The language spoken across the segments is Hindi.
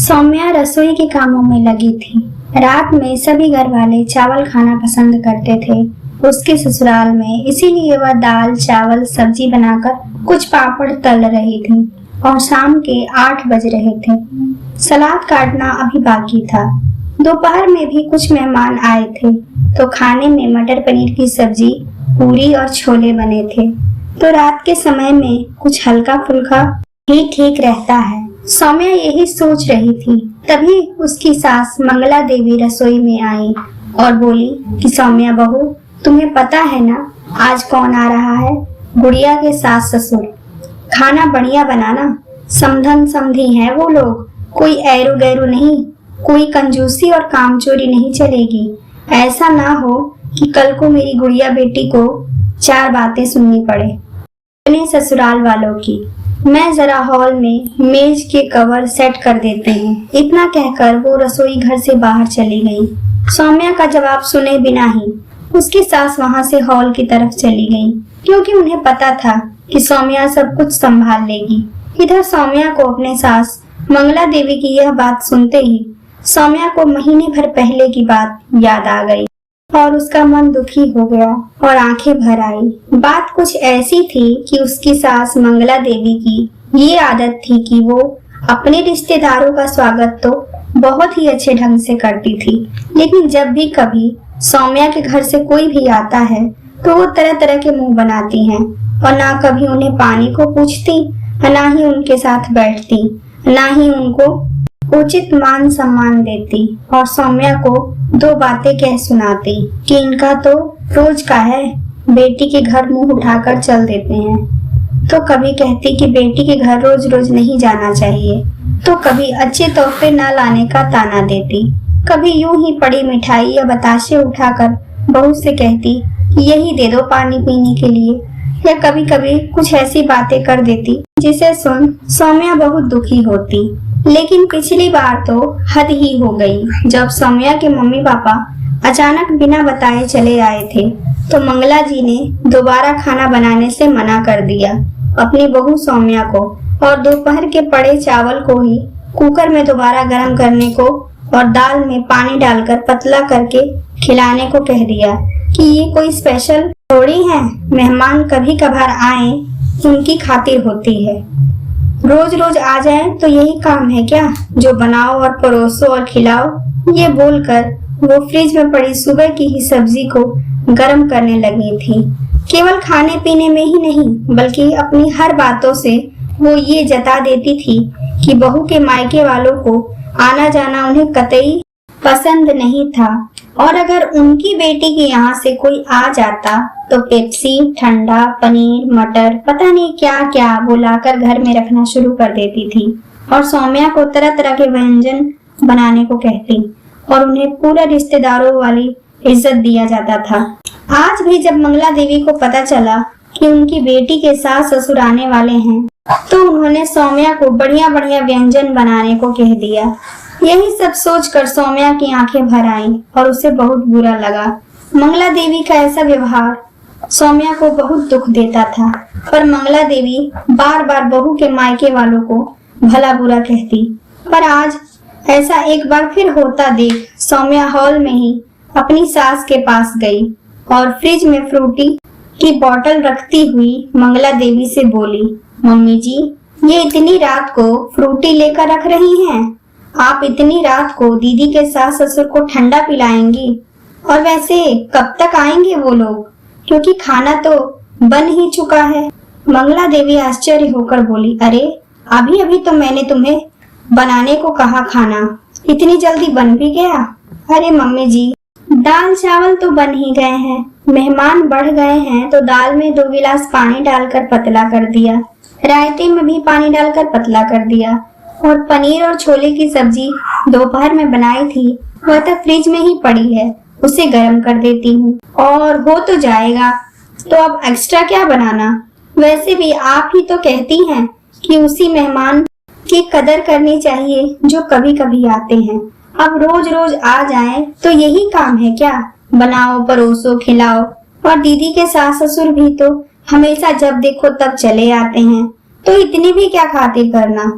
सौम्या रसोई के कामों में लगी थी। रात में सभी घर वाले चावल खाना पसंद करते थे उसके ससुराल में, इसीलिए वह दाल चावल सब्जी बनाकर कुछ पापड़ तल रही थी और शाम के 8 बज रहे थे। सलाद काटना अभी बाकी था। दोपहर में भी कुछ मेहमान आए थे तो खाने में मटर पनीर की सब्जी, पूरी और छोले बने थे। तो रात के समय में कुछ हल्का फुल्का ही ठीक रहता है। सौम्या यही सोच रही थी, तभी उसकी सास मंगला देवी रसोई में आई और बोली कि सौम्या बहू, तुम्हें पता है ना आज कौन आ रहा है? गुड़िया के सास ससुर। खाना बढ़िया बनाना, समधन समधी हैं वो लोग, कोई ऐरू गैरू नहीं, कोई कंजूसी और कामचोरी नहीं चलेगी। ऐसा ना हो कि कल को मेरी गुड़िया बेटी को 4 बातें सुननी पड़े अपने ससुराल वालों की। मैं जरा हॉल में मेज के कवर सेट कर देते हैं। इतना कहकर वो रसोई घर से बाहर चली गई। सौम्या का जवाब सुने बिना ही उसकी सास वहां से हॉल की तरफ चली गई, क्योंकि उन्हें पता था कि सौम्या सब कुछ संभाल लेगी। इधर सौम्या को अपने सास मंगला देवी की यह बात सुनते ही सौम्या को महीने भर पहले की बात याद आ गई और उसका मन दुखी हो गया और आंखें भर आई। बात कुछ ऐसी थी कि उसकी सास मंगला देवी की ये आदत थी कि वो अपने रिश्तेदारों का स्वागत तो बहुत ही अच्छे ढंग से करती थी, लेकिन जब भी कभी सौम्या के घर से कोई भी आता है तो वो तरह तरह के मुंह बनाती हैं और ना कभी उन्हें पानी को पूछती, ना ही उनके साथ बैठती, ना ही उनको उचित मान सम्मान देती और सौम्या को 2 बातें कह सुनाती कि इनका तो रोज का है, बेटी के घर मुंह उठाकर चल देते हैं। तो कभी कहती कि बेटी के घर रोज रोज नहीं जाना चाहिए, तो कभी अच्छे तोहफे न लाने का ताना देती, कभी यूं ही पड़ी मिठाई या बताशे उठाकर बहू से कहती कि यही दे दो पानी पीने के लिए, या कभी कभी कुछ ऐसी बातें कर देती जिसे सुन सौम्या बहुत दुखी होती। लेकिन पिछली बार तो हद ही हो गई। जब सौम्या के मम्मी पापा अचानक बिना बताए चले आए थे तो मंगला जी ने दोबारा खाना बनाने से मना कर दिया अपनी बहू सौम्या को, और दोपहर के पड़े चावल को ही कुकर में दोबारा गर्म करने को और दाल में पानी डालकर पतला करके खिलाने को कह दिया कि ये कोई स्पेशल थोड़ी है, मेहमान कभी कभार आए उनकी खातिर होती है। रोज रोज आ जाए तो यही काम है क्या, जो बनाओ और परोसो और खिलाओ? ये बोलकर वो फ्रिज में पड़ी सुबह की ही सब्जी को गर्म करने लगी थी। केवल खाने पीने में ही नहीं बल्कि अपनी हर बातों से वो ये जता देती थी कि बहू के मायके वालों को आना जाना उन्हें कतई पसंद नहीं था, और अगर उनकी बेटी के यहाँ से कोई आ जाता तो पेप्सी, ठंडा, पनीर, मटर, पता नहीं क्या क्या बुलाकर घर में रखना शुरू कर देती थी और सौम्या को तरह तरह के व्यंजन बनाने को कहती और उन्हें पूरा रिश्तेदारों वाली इज्जत दिया जाता था। आज भी जब मंगला देवी को पता चला कि उनकी बेटी के सास ससुर आने वाले हैं तो उन्होंने सौम्या को बढ़िया बढ़िया व्यंजन बनाने को कह दिया। यही सब सोचकर सौम्या की आंखें भर आईं और उसे बहुत बुरा लगा। मंगला देवी का ऐसा व्यवहार सौम्या को बहुत दुख देता था, पर मंगला देवी बार बार बहू के मायके वालों को भला बुरा कहती। पर आज ऐसा एक बार फिर होता देख सौम्या हॉल में ही अपनी सास के पास गई और फ्रिज में फ्रूटी की बोतल रखती हुई मंगला देवी से बोली, मम्मी जी, ये इतनी रात को फ्रूटी लेकर रख रही हैं? आप इतनी रात को दीदी के सास ससुर को ठंडा पिलाएंगी? और वैसे कब तक आएंगे वो लोग, क्योंकि खाना तो बन ही चुका है। मंगला देवी आश्चर्य होकर बोली, अरे अभी अभी तो मैंने तुम्हें बनाने को कहा, खाना इतनी जल्दी बन भी गया? अरे मम्मी जी, दाल चावल तो बन ही गए हैं, मेहमान बढ़ गए हैं तो दाल में 2 गिलास पानी डालकर पतला कर दिया, रायते में भी पानी डालकर पतला कर दिया, और पनीर और छोले की सब्जी दोपहर में बनाई थी वह तो फ्रिज में ही पड़ी है, उसे गर्म कर देती हूँ और हो तो जाएगा, तो अब एक्स्ट्रा क्या बनाना? वैसे भी आप ही तो कहती हैं कि उसी मेहमान की कदर करनी चाहिए जो कभी कभी आते हैं। अब रोज रोज आ जाएं तो यही काम है क्या? बनाओ, परोसो, खिलाओ। और दीदी के सास ससुर भी तो हमेशा जब देखो तब चले आते हैं, तो इतनी भी क्या खातिर करना?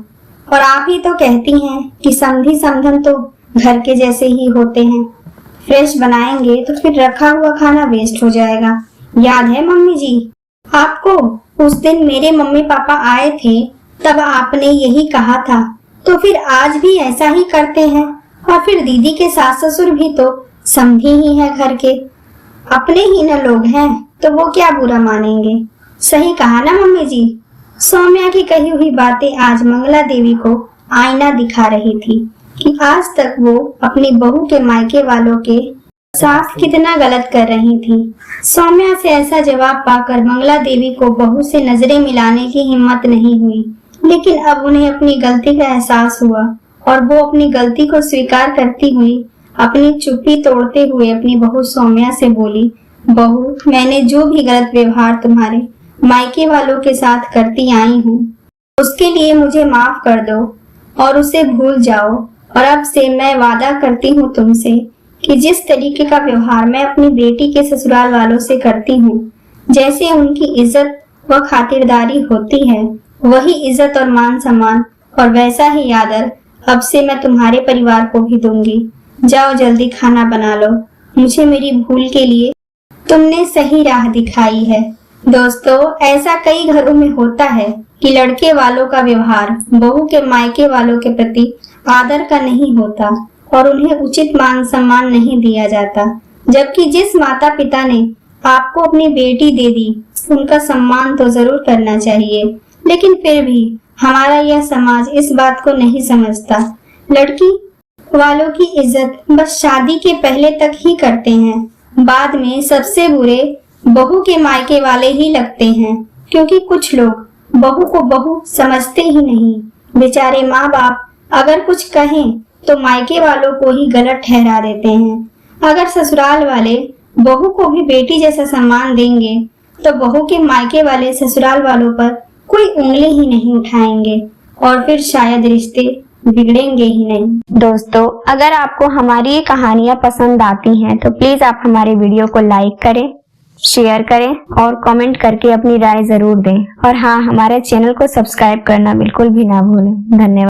और आप ही तो कहती हैं कि समधी समधन तो घर के जैसे ही होते हैं। फ्रेश बनाएंगे तो फिर रखा हुआ खाना वेस्ट हो जाएगा। याद है मम्मी जी आपको, उस दिन मेरे मम्मी पापा आए थे तब आपने यही कहा था, तो फिर आज भी ऐसा ही करते हैं। और फिर दीदी के सास ससुर भी तो समधी ही है घर के, अपने ही न लोग हैं, तो वो क्या बुरा मानेंगे। सही कहा ना मम्मी जी। सौम्या की कही हुई बातें आज मंगला देवी को आईना दिखा रही थी कि आज तक वो अपनी बहू के मायके वालों के साथ कितना गलत कर रही थी। सौम्या से ऐसा जवाब पाकर मंगला देवी को बहू से नजरें मिलाने की हिम्मत नहीं हुई, लेकिन अब उन्हें अपनी गलती का एहसास हुआ और वो अपनी गलती को स्वीकार करती हुई अपनी चुप्पी तोड़ते हुए अपनी बहू सौम्या से बोली, बहू मैंने जो भी गलत व्यवहार तुम्हारे मायके वालों के साथ करती आई हूँ उसके लिए मुझे माफ कर दो और उसे भूल जाओ। और अब से मैं वादा करती हूँ तुमसे कि जिस तरीके का व्यवहार मैं अपनी बेटी के ससुराल वालों से करती हूँ, जैसे उनकी इज्जत व खातिरदारी होती है, वही इज्जत और मान सम्मान और वैसा ही आदर अब से मैं तुम्हारे परिवार को भी दूंगी। जाओ जल्दी खाना बना लो, मुझे मेरी भूल के लिए तुमने सही राह दिखाई है। दोस्तों ऐसा कई घरों में होता है कि लड़के वालों का व्यवहार बहू के मायके वालों के प्रति आदर का नहीं होता और उन्हें उचित मान सम्मान नहीं दिया जाता, जबकि जिस माता पिता ने आपको अपनी बेटी दे दी उनका सम्मान तो जरूर करना चाहिए। लेकिन फिर भी हमारा यह समाज इस बात को नहीं समझता। लड़की वालों की इज्जत बस शादी के पहले तक ही करते हैं, बाद में सबसे बुरे बहू के मायके वाले ही लगते हैं, क्योंकि कुछ लोग बहू को बहू समझते ही नहीं। बेचारे माँ बाप अगर कुछ कहें तो मायके वालों को ही गलत ठहरा देते हैं। अगर ससुराल वाले बहू को भी बेटी जैसा सम्मान देंगे तो बहू के मायके वाले ससुराल वालों पर कोई उंगली ही नहीं उठाएंगे और फिर शायद रिश्ते बिगड़ेंगे ही नहीं। दोस्तों अगर आपको हमारी ये कहानियाँ पसंद आती हैं तो प्लीज आप हमारे वीडियो को लाइक करें, शेयर करें और कमेंट करके अपनी राय जरूर दें। और हाँ, हमारे चैनल को सब्सक्राइब करना बिल्कुल भी ना भूलें। धन्यवाद।